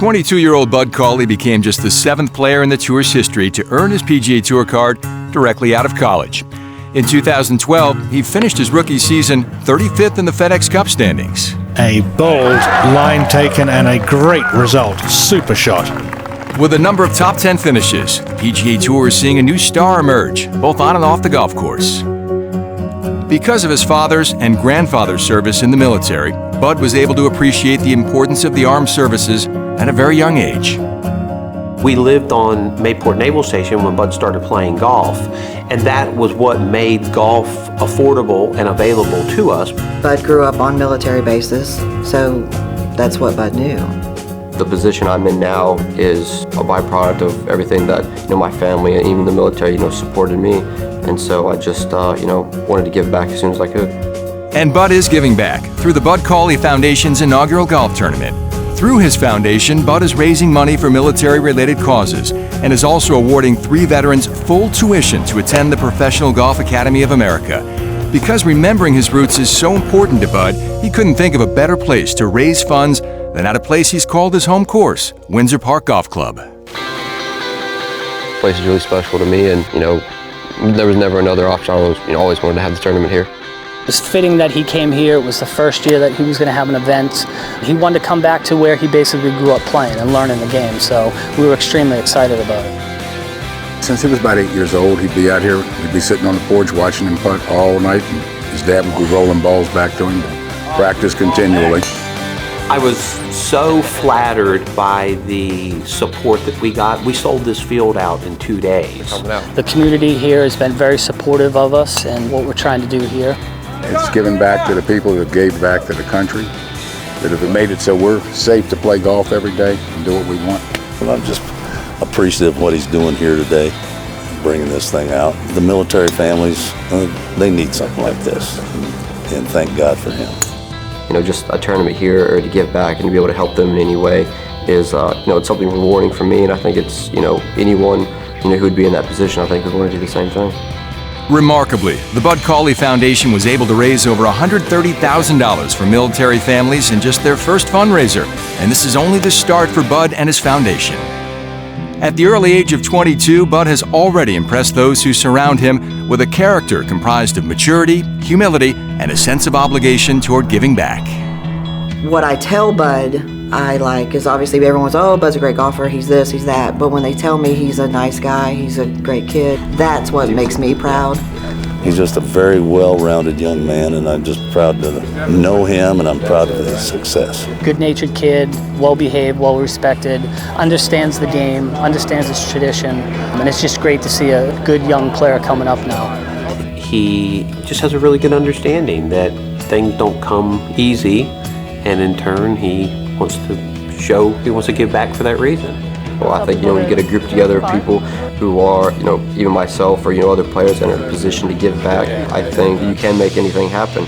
22-year-old Bud Cauley became just the 7th player in the tour's history to earn his PGA Tour card directly out of college. In 2012, he finished his rookie season 35th in the FedEx Cup standings. A bold line taken and a great result. Super shot. With a number of top 10 finishes, the PGA Tour is seeing a new star emerge, both on and off the golf course. Because of his father's and grandfather's service in the military, Bud was able to appreciate the importance of the armed services at a very young age. We lived on Mayport Naval Station when Bud started playing golf, and that was what made golf affordable and available to us. Bud grew up on military bases, so that's what Bud knew. The position I'm in now is a byproduct of everything that my family and even the military supported me, and so I just wanted to give back as soon as I could. And Bud is giving back through the Bud Cauley Foundation's inaugural golf tournament. Through his foundation, Bud is raising money for military-related causes and is also awarding 3 veterans full tuition to attend the Professional Golf Academy of America. Because remembering his roots is so important to Bud, he couldn't think of a better place to raise funds than at a place he's called his home course, Windsor Park Golf Club. This place is really special to me, and there was never another option. I always wanted to have the tournament here. It was fitting that he came here. It was the first year that he was going to have an event. He wanted to come back to where he basically grew up playing and learning the game, so we were extremely excited about it. Since he was about 8 years old, he'd be out here, he'd be sitting on the porch watching him putt all night, and his dad would be rolling balls back to him, practice continually. I was so flattered by the support that we got. We sold this field out in 2 days. The community here has been very supportive of us and what we're trying to do here. It's giving back to the people that gave back to the country, that have made it so we're safe to play golf every day and do what we want. And I'm just appreciative of what he's doing here today, bringing this thing out. The military families, they need something like this, and thank God for him. Just a tournament here, or to give back and to be able to help them in any way is, it's something rewarding for me, and I think it's, anyone, who'd be in that position, I think would want to do the same thing. Remarkably, the Bud Cauley Foundation was able to raise over $130,000 for military families in just their first fundraiser, and this is only the start for Bud and his foundation. At the early age of 22, Bud has already impressed those who surround him with a character comprised of maturity, humility, and a sense of obligation toward giving back. What I tell Bud I like is obviously everyone's, oh, Bud's a great golfer, he's this, he's that. But when they tell me he's a nice guy, he's a great kid, that's what makes me proud. He's just a very well-rounded young man, and I'm just proud to know him, and I'm proud of his success. Good-natured kid, well-behaved, well-respected, understands the game, understands its tradition, and it's just great to see a good young player coming up now. He just has a really good understanding that things don't come easy, and in turn he wants to give back for that reason. Well, I think, when you get a group together of people who are, even myself or, other players that are in a position to give back, I think you can make anything happen.